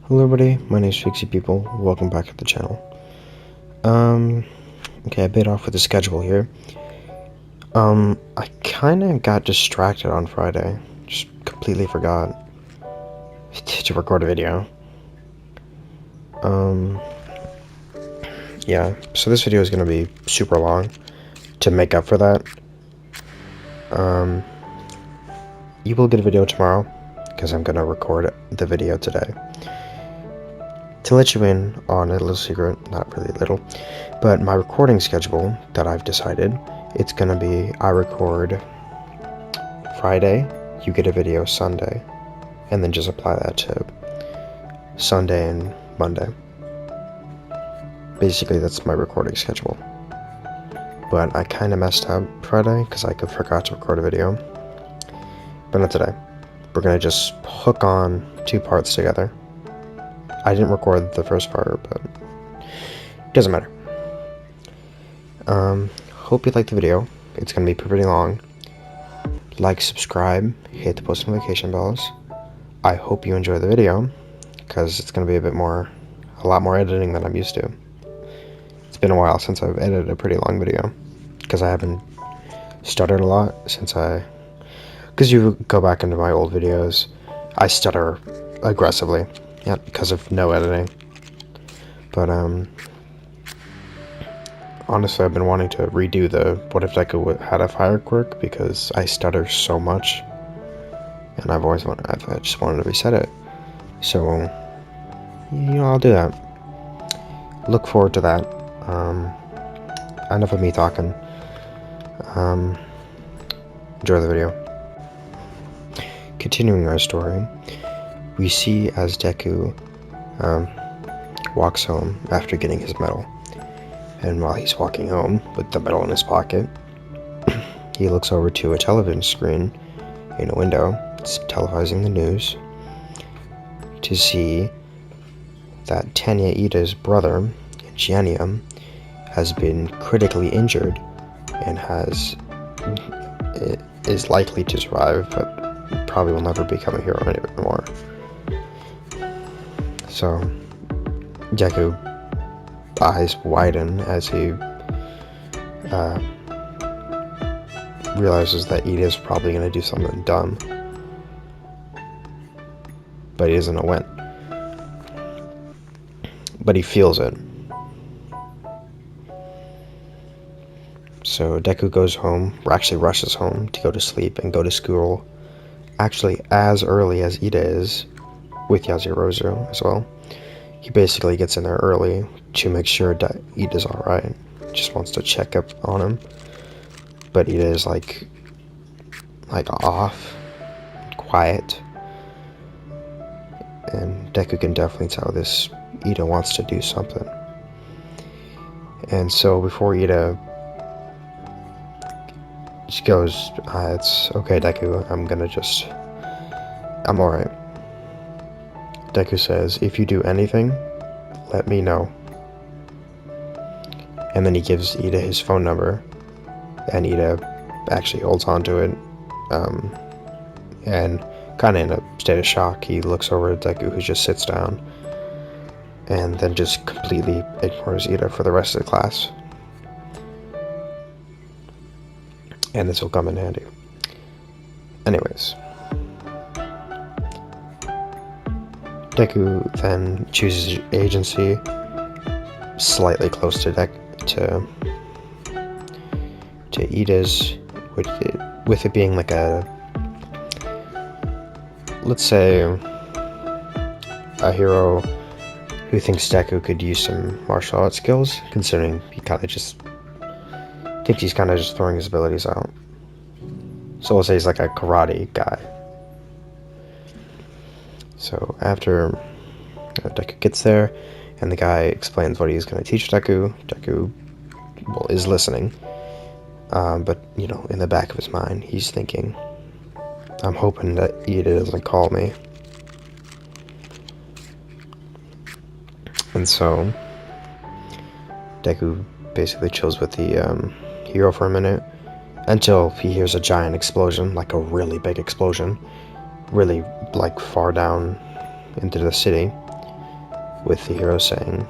Hello everybody, my name is Fixie People. Welcome back to the channel. Okay, I bit off with the schedule here. I kinda got distracted on Friday. Just completely forgot to record a video. Yeah, so this video is gonna be super long to make up for that. You will get a video tomorrow, because I'm gonna record the video today. To let you in on a little secret, not really little, but my recording schedule that I've decided, it's gonna be I record Friday, you get a video Sunday, and then just apply that to Sunday and Monday. Basically, that's my recording schedule. But I kind of messed up Friday because I forgot to record a video. But not today. We're gonna just hook on 2 parts together. I didn't record the first part, but it doesn't matter. Hope you liked the video. It's gonna be pretty long. Like, subscribe, hit the post notification bells. I hope you enjoy the video, because it's gonna be a lot more editing than I'm used to. It's been a while since I've edited a pretty long video, because I haven't stuttered a lot because you go back into my old videos, I stutter aggressively. Yeah, because of no editing. But, honestly, I've been wanting to redo the What If Deku Had a Fire quirk because I stutter so much. And I just wanted to reset it. So, I'll do that. Look forward to that. Enough of me talking. Enjoy the video. Continuing our story, we see as Deku walks home after getting his medal. And while he's walking home with the medal in his pocket, he looks over to a television screen in a window. It's televising the news to see that Tanya Ida's brother, Giannia, has been critically injured and is likely to survive, but probably will never become a hero anymore. So Deku eyes widen as he realizes that Ida's probably going to do something dumb, but he doesn't know when. But he feels it. So Deku goes home, or actually rushes home to go to sleep and go to school, actually as early as Ida is, with Yazirozu as well. He basically gets in there early to make sure that Ida's alright. Just wants to check up on him. But Ida is like off, quiet. And Deku can definitely tell this Ida wants to do something. And so before Ida, she goes, it's okay, Deku, I'm alright. Deku says, if you do anything, let me know. And then he gives Ida his phone number, and Ida actually holds on to it, and kind of in a state of shock, he looks over at Deku, who just sits down, and then just completely ignores Ida for the rest of the class. And this will come in handy. Anyways, Deku then chooses agency slightly close to Ida's, with it being like let's say a hero who thinks Deku could use some martial arts skills, considering he thinks he's kind of just throwing his abilities out. So we'll say he's like a karate guy. So after Deku gets there, and the guy explains what he's going to teach Deku, Deku is listening. But, in the back of his mind, he's thinking, I'm hoping that Ida doesn't call me. And so Deku basically chills with the hero for a minute until he hears a giant explosion, like a really big explosion, really like far down into the city. with the hero saying,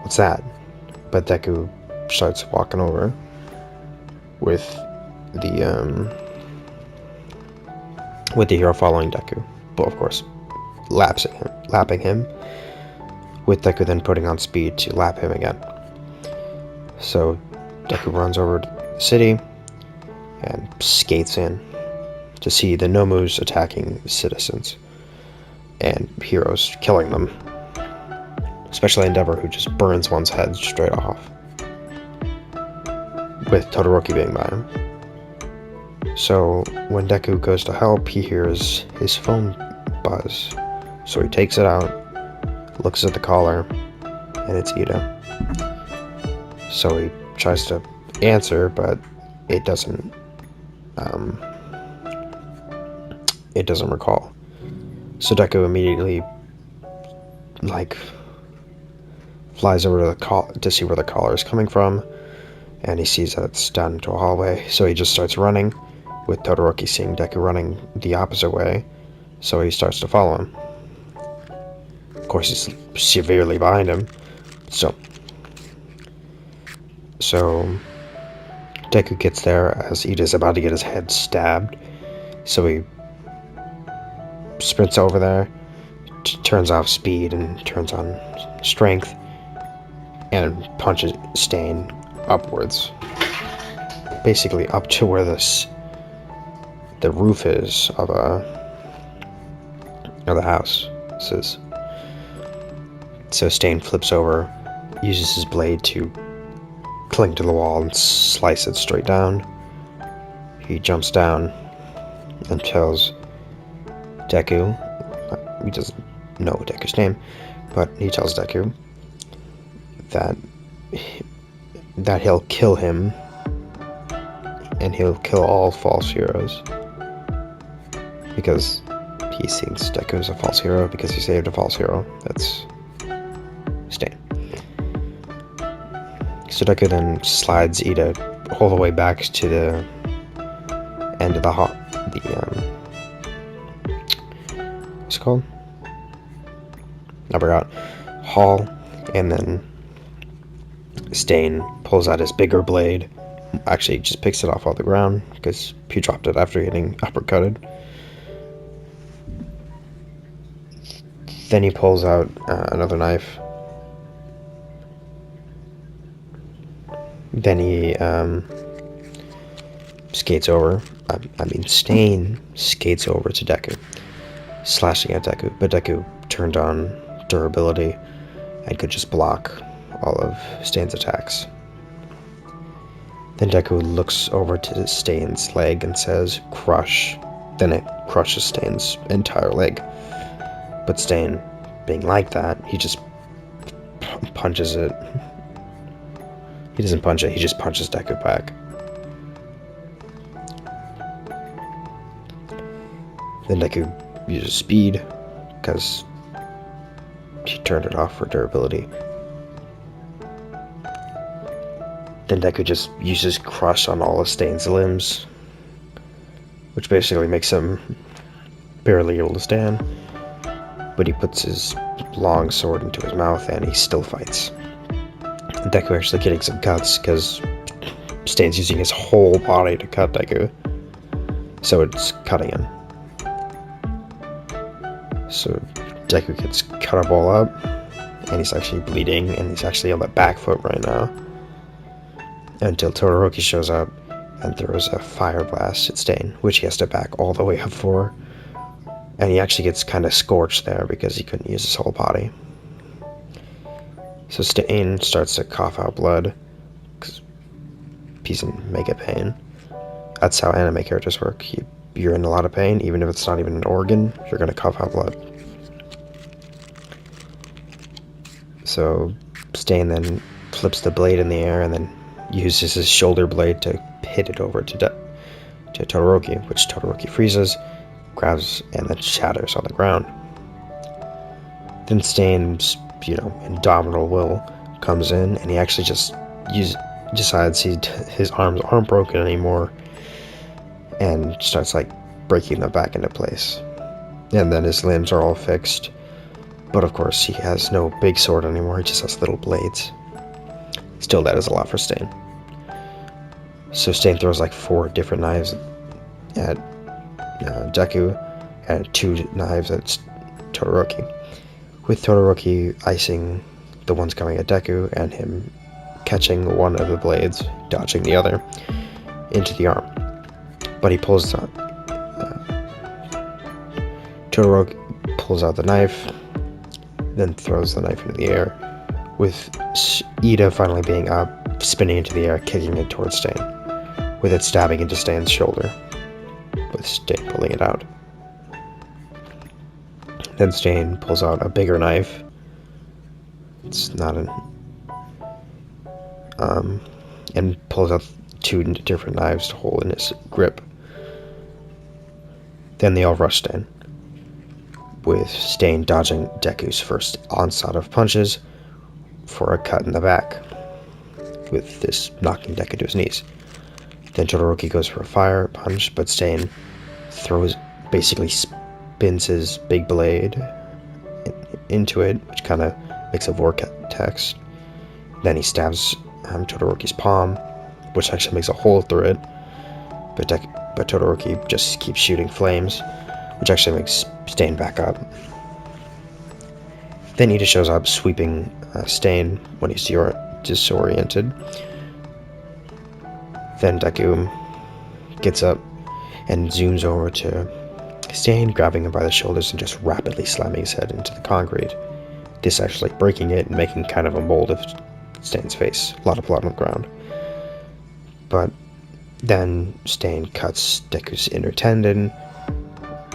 "What's that?" But Deku starts walking over with the hero following Deku, but of course lapping him, with Deku then putting on speed to lap him again. So Deku runs over to the city and skates in to see the Nomus attacking citizens and heroes killing them, especially Endeavor, who just burns one's head straight off, with Todoroki being by him. So when Deku goes to help, he hears his phone buzz. So he takes it out, looks at the caller, and it's Ida. So he tries to answer, but it doesn't recall. So Deku immediately flies over to the call to see where the caller is coming from, and he sees that it's down into a hallway. So he just starts running, with Todoroki seeing Deku running the opposite way, so he starts to follow him. Of course, he's severely behind him. So Deku gets there as Ida's about to get his head stabbed. So he sprints over there, turns off speed and turns on strength, and punches Stain upwards, basically up to where the roof is of the house. So Stain flips over, uses his blade to cling to the wall and slice it straight down. He jumps down and tells Deku, he doesn't know Deku's name, but he tells Deku that he'll kill him, and he'll kill all false heroes, because he thinks Deku is a false hero because he saved a false hero. That's Stain. So Deku then slides Ida all the way back to the end of the what's it called? I forgot. Hall, and then Stain pulls out his bigger blade. Actually, he just picks it off the ground because he dropped it after getting uppercutted. Then he pulls out another knife. Then he Stain skates over to Deku, slashing at Deku, but Deku turned on durability and could just block all of Stain's attacks. Then Deku looks over to Stain's leg and says, "Crush." Then it crushes Stain's entire leg. But Stain, being like that, he just punches it. He doesn't punch it, he just punches Deku back. Then Deku uses speed, because he turned it off for durability. Then Deku just uses Crush on all of Stain's limbs, which basically makes him barely able to stand. But he puts his long sword into his mouth and he still fights. Deku actually getting some cuts because Stain's using his whole body to cut Deku, so it's cutting him. So Deku gets cut up all up, and he's actually bleeding, and he's actually on the back foot right now, until Todoroki shows up and throws a fire blast at Stain, which he has to back all the way up for. And he actually gets kind of scorched there because he couldn't use his whole body. So Stain starts to cough out blood because he's in mega pain. That's how anime characters work. You're in a lot of pain, even if it's not even an organ, you're going to cough out blood. So Stain then flips the blade in the air and then uses his shoulder blade to hit it over to Todoroki, which Todoroki freezes, grabs, and then shatters on the ground. Then Stain's, indomitable will comes in, and he actually just decides his arms aren't broken anymore, and starts breaking them back into place. and then his limbs are all fixed. But of course, he has no big sword anymore, he just has little blades. Still, that is a lot for Stain. So Stain throws like 4 different knives at Deku, and 2 knives at Todoroki, with Todoroki icing the ones coming at Deku, and him catching one of the blades, dodging the other, into the arm. But he pulls out... Todoroki pulls out the knife, then throws the knife into the air, with Ida finally being up, spinning into the air, kicking it towards Stain, with it stabbing into Stain's shoulder, with Stain pulling it out. Then Stain pulls out a bigger knife. It's not an... and pulls out 2 different knives to hold in his grip. Then they all rush Stain, with Stain dodging Deku's first onslaught of punches for a cut in the back, with this knocking Deku to his knees. Then Todoroki goes for a fire punch, but Stain basically spins his big blade into it, which kind of makes a vortex. Then he stabs Todoroki's palm, which actually makes a hole through it, but Todoroki just keeps shooting flames, which actually makes Stain back up. Then Ida shows up, sweeping Stain when he's disoriented. Then Deku gets up and zooms over to Stain, grabbing him by the shoulders and just rapidly slamming his head into the concrete. This actually breaking it and making kind of a mold of Stain's face. A lot of blood on the ground. But then Stain cuts Deku's inner tendon,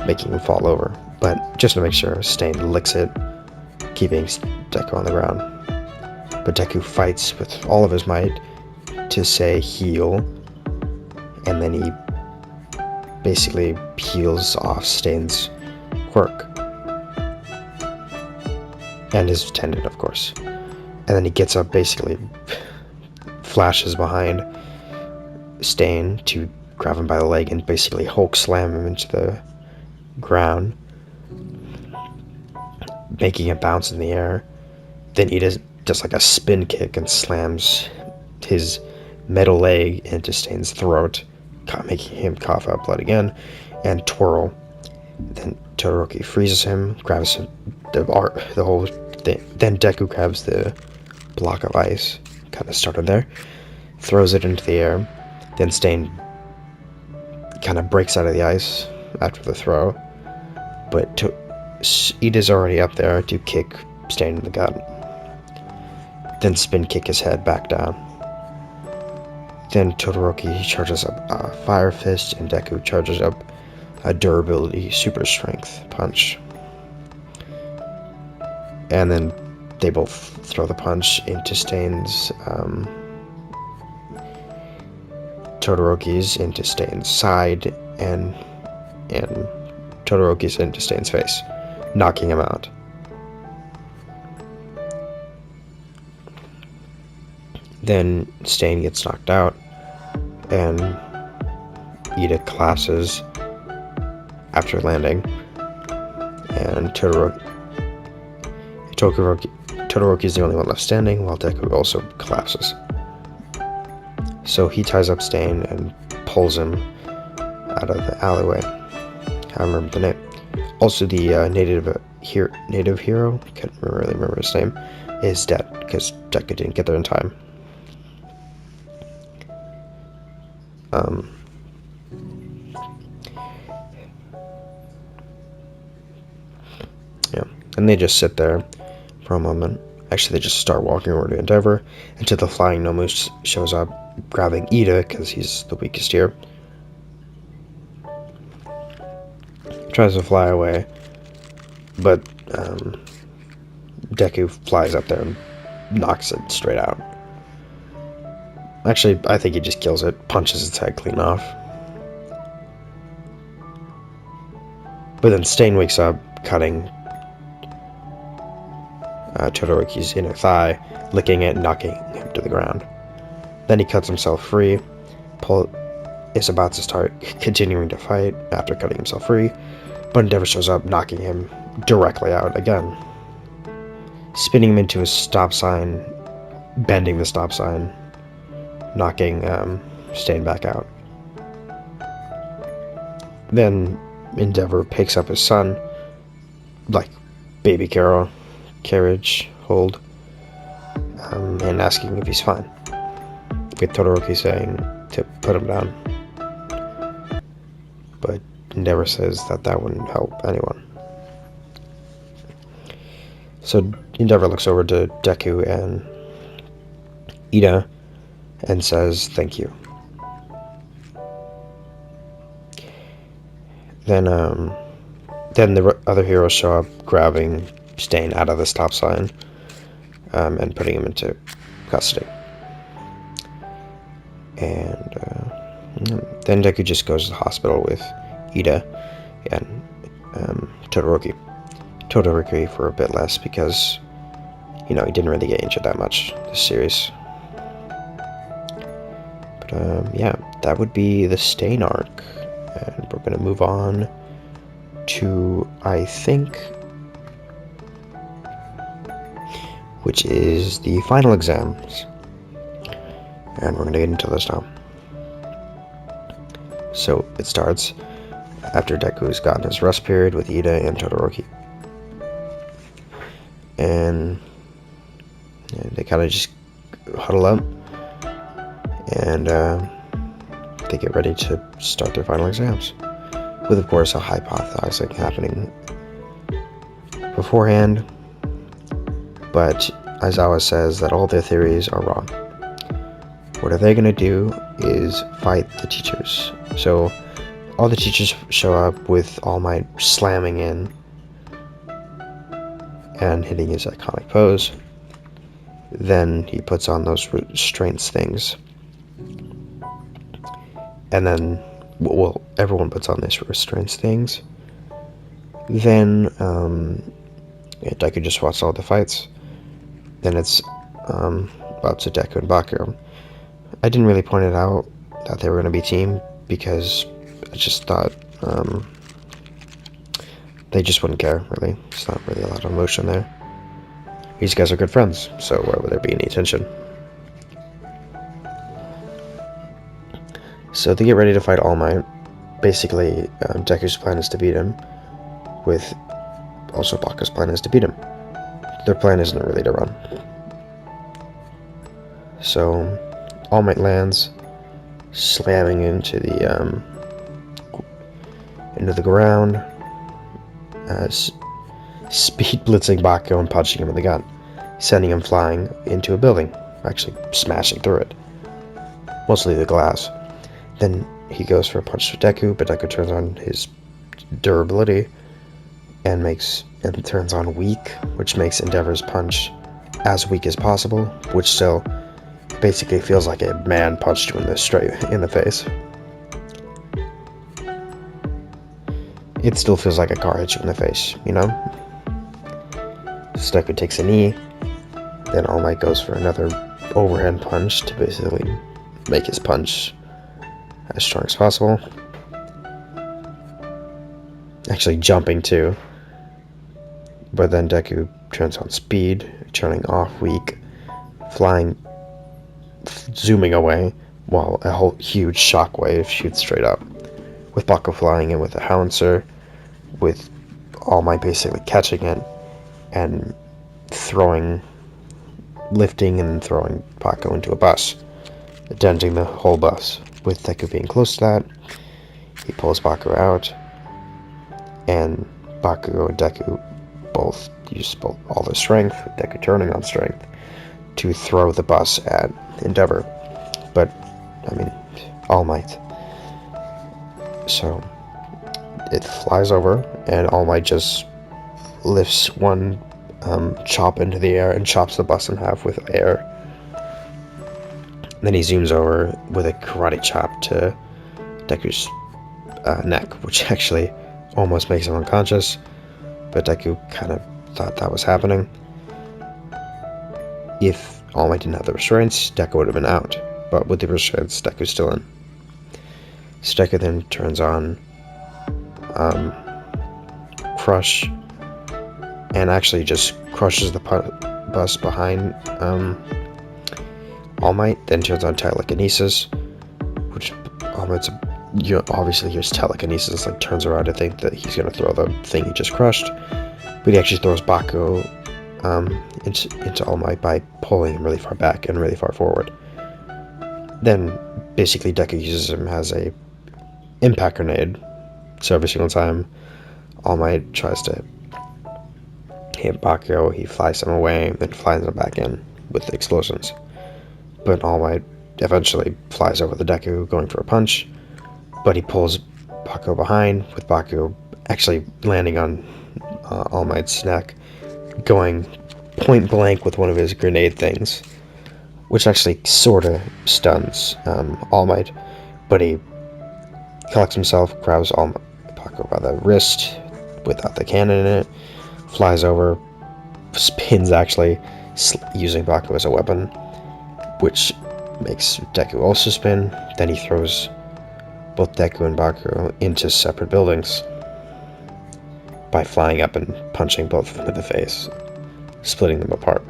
making him fall over. But just to make sure, Stain licks it, keeping Deku on the ground. But Deku fights with all of his might to say heal, and then he basically peels off Stain's quirk. And his tendon, of course. And then he gets up, basically flashes behind Stain to grab him by the leg and basically Hulk slam him into the ground, making him bounce in the air. Then he does like a spin kick and slams his metal leg into Stain's throat, making him cough out blood again, and twirl. Then Todoroki freezes him, grabs him, the whole thing. Then Deku grabs the block of ice, kind of started there, throws it into the air. Then Stain kind of breaks out of the ice after the throw, but Ida's already up there to kick Stain in the gut. Then spin kick his head back down. Then Todoroki charges up a Fire Fist, and Deku charges up a Durability Super Strength punch. And then they both throw the punch into Stain's, Todoroki's into Stain's side, and Todoroki's into Stain's face, knocking him out. Then Stain gets knocked out, and Ida collapses after landing, and Todoroki is the only one left standing, while Deku also collapses. So he ties up Stain and pulls him out of the alleyway. I remember the name. Also, the native hero, can't really remember his name, is dead because Deku didn't get there in time. Yeah, and they just sit there for a moment. Actually, they just start walking over to Endeavor until the flying Nomu shows up, grabbing Ida because he's the weakest here. Tries to fly away, but Deku flies up there and knocks it straight out. Actually, I think he just kills it, punches its head clean off. But then Stain wakes up, cutting Todoroki's inner thigh, licking it and knocking him to the ground. Then he cuts himself free, is about to start continuing to fight after cutting himself free, but Endeavor shows up, knocking him directly out again, spinning him into a stop sign, bending the stop sign, knocking Stain back out. Then Endeavor picks up his son, like baby carriage hold, and asking if he's fine, with Todoroki saying to put him down. But Endeavor says that wouldn't help anyone. So Endeavor looks over to Deku and Ida and says thank you. Then the other heroes show up, grabbing Stain out of the stop sign and putting him into custody. And then Deku just goes to the hospital with Ida and Todoroki for a bit less, because he didn't really get injured that much this series. But yeah, that would be the Stain arc, and we're gonna move on to, I think, which is the final exams, and we're gonna get into this now. So it starts after Deku's gotten his rest period with Ida and Todoroki, and they kind of just huddle up, and they get ready to start their final exams, with of course a hypothesizing happening beforehand. But Aizawa says that all their theories are wrong. What are they going to do is fight the teachers. So all the teachers show up with All Might slamming in and hitting his iconic pose. Then he puts on those restraints things. And then, well, everyone puts on these restraints things. Then Deku just watched all the fights. Then it's up to Deku and Baku. I didn't really point it out that they were going to be team, because I just thought they just wouldn't care, really. It's not really a lot of emotion there. These guys are good friends, so why would there be any tension? So they get ready to fight All Might. Basically, Deku's plan is to beat him, with also Baku's plan is to beat him. Their plan isn't really to run. So All Might lands, slamming into the ground, speed blitzing Baku and punching him in the gut, sending him flying into a building, actually smashing through it, mostly the glass. Then he goes for a punch to Deku, but Deku turns on his durability and turns on weak, which makes Endeavor's punch as weak as possible, which still basically feels like a man punched you in the face. It still feels like a car hit you in the face, So Deku takes a knee, then All Might goes for another overhand punch to basically make his punch as strong as possible. Actually jumping too. But then Deku turns on speed, turning off weak, flying, zooming away, while a whole huge shockwave shoots straight up, with Baku flying in with a howitzer, with All Might basically catching it and lifting and throwing Baku into a bus, denting the whole bus. With Deku being close to that, he pulls Baku out, and Baku and Deku both use all their strength, with Deku turning on strength, to throw the bus at Endeavor. But, All Might. So, it flies over, and All Might just lifts one chop into the air and chops the bus in half with air. Then he zooms over with a karate chop to Deku's neck, which actually almost makes him unconscious, but Deku kind of thought that was happening. If All Might didn't have the restraints, Deku would have been out, but with the restraints, Deku's still in. So Deku then turns on crush and actually just crushes the bus behind All Might, then turns on telekinesis, which All Might's obviously hears telekinesis, like turns around to think that he's gonna throw the thing he just crushed, but he actually throws Bakugo into All Might by pulling him really far back and really far forward. Then basically Deku uses him as a impact grenade, so every single time All Might tries to hit Bakugo, he flies him away, then flies him back in with explosions. But All Might eventually flies over the Deku, going for a punch, but he pulls Bakugo behind, with Bakugo actually landing on All Might's neck, going point blank with one of his grenade things, which actually sort of stuns All Might, but he collects himself, grabs Bakugo by the wrist without the cannon in it, flies over, spins actually, using Bakugo as a weapon, which makes Deku also spin. Then he throws both Deku and Bakugo into separate buildings by flying up and punching both of them in the face, splitting them apart.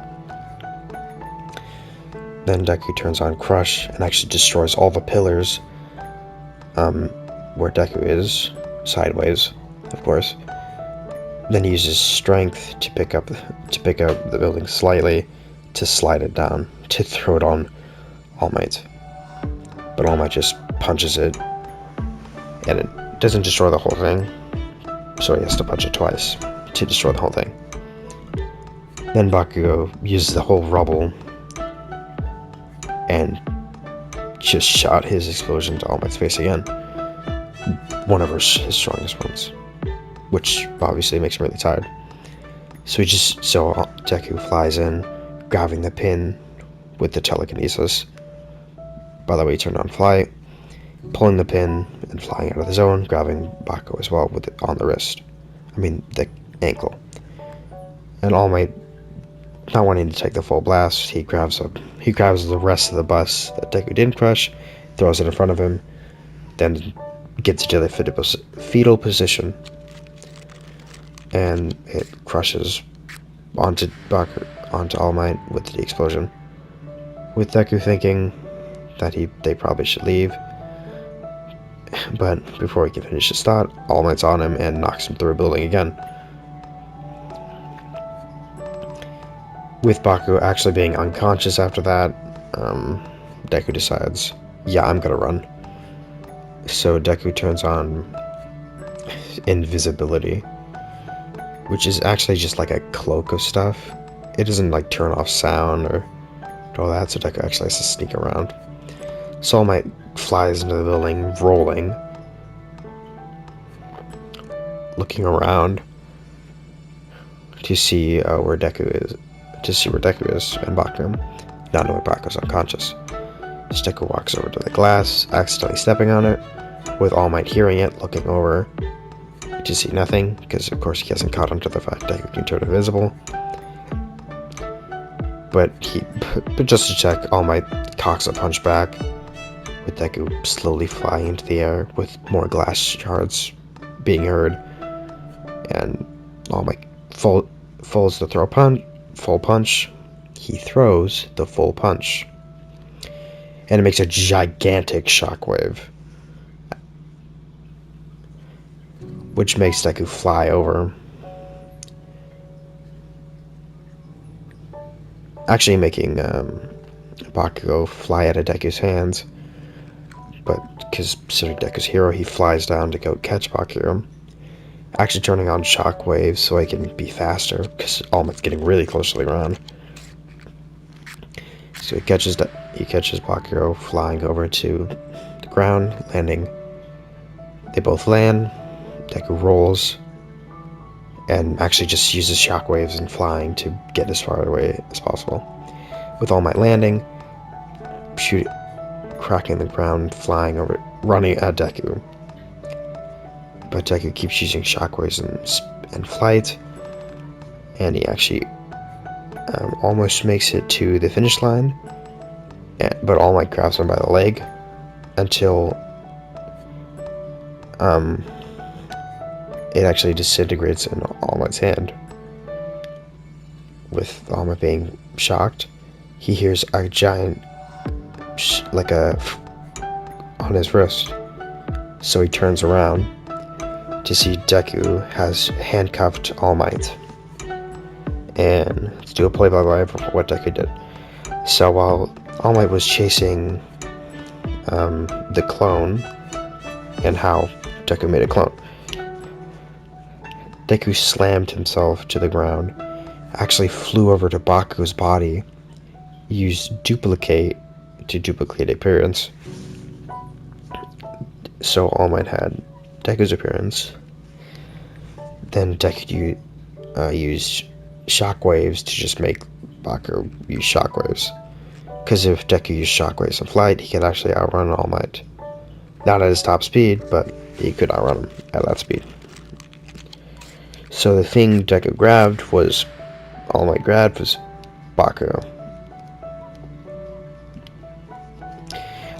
Then Deku turns on Crush and actually destroys all the pillars where Deku is, sideways, of course. Then he uses Strength to pick up the building slightly, to slide it down, to throw it on All Might. But All Might just punches it, and it doesn't destroy the whole thing, so he has to punch it twice to destroy the whole thing. Then Bakugo uses the whole rubble and just shot his explosion to All Might's face again. One of his strongest ones, which obviously makes him really tired. So Deku flies in, grabbing the pin with the telekinesis. By the way, he turned on Fly, pulling the pin and flying out of the zone, grabbing Bakugo as well with it on the wrist. The ankle. And All Might, not wanting to take the full blast, he grabs the rest of the bus that Deku didn't crush, throws it in front of him, then gets into the fetal position, and it crushes onto All Might with the explosion, with Deku thinking that they probably should leave. But before he can finish his thought, All Might's on him and knocks him through a building again, with Bakugo actually being unconscious after that. Deku decides, yeah, I'm gonna run. So Deku turns on Invisibility, which is actually just like a cloak of stuff. It doesn't like turn off sound or all that, so Deku actually has to sneak around. So All Might flies into the building, rolling, looking around to see where Deku is, and Bakugo, not knowing Bakugo's unconscious. So Deku walks over to the glass, accidentally stepping on it, with All Might hearing it, looking over to see nothing, because of course he hasn't caught on to the fact Deku can turn invisible. But just to check, All Might cocks a punch back, with Deku slowly flying into the air, with more glass shards being heard, and All Might folds the full punch. He throws the full punch, and it makes a gigantic shockwave, which makes Deku fly over, actually making Bakugo fly out of Deku's hands. But because considered Deku's hero, he flies down to go catch Bakugo, actually turning on shockwaves so he can be faster, because All Might's getting really close to the ground. So he catches Bakugo flying over to the ground, landing. They both land. Deku rolls and actually just uses shockwaves and flying to get as far away as possible, with All Might landing, cracking the ground, flying over, running at Deku. But Deku keeps using shockwaves and flight, and he actually almost makes it to the finish line, but All Might grabs him by the leg until it actually disintegrates in All Might's hand. With All Might being shocked, he hears a giant, on his wrist. So he turns around to see Deku has handcuffed All Might. And let's do a play-by-play for what Deku did. So while All Might was chasing the clone, and how Deku made a clone, Deku slammed himself to the ground, actually flew over to Baku's body, used duplicate to duplicate appearance. So All Might had Deku's appearance. Then Deku used shockwaves to just make Baku use shockwaves. Because if Deku used shockwaves in flight, he could actually outrun All Might. Not at his top speed, but he could outrun him at that speed. So the thing Deku grabbed was, All Might grabbed was Baku.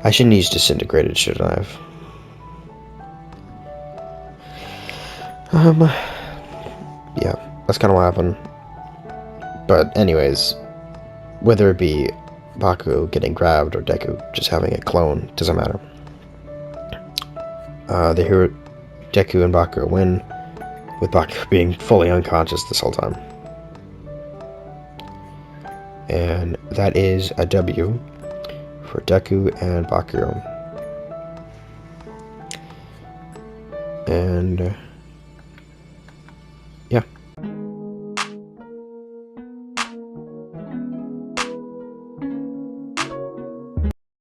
I shouldn't use disintegrated, should I have? Yeah, that's kind of what happened. But anyways, whether it be Baku getting grabbed or Deku just having a clone, doesn't matter. The hero Deku and Baku win, with Baku being fully unconscious this whole time. And that is a W for Deku and Baku. And yeah.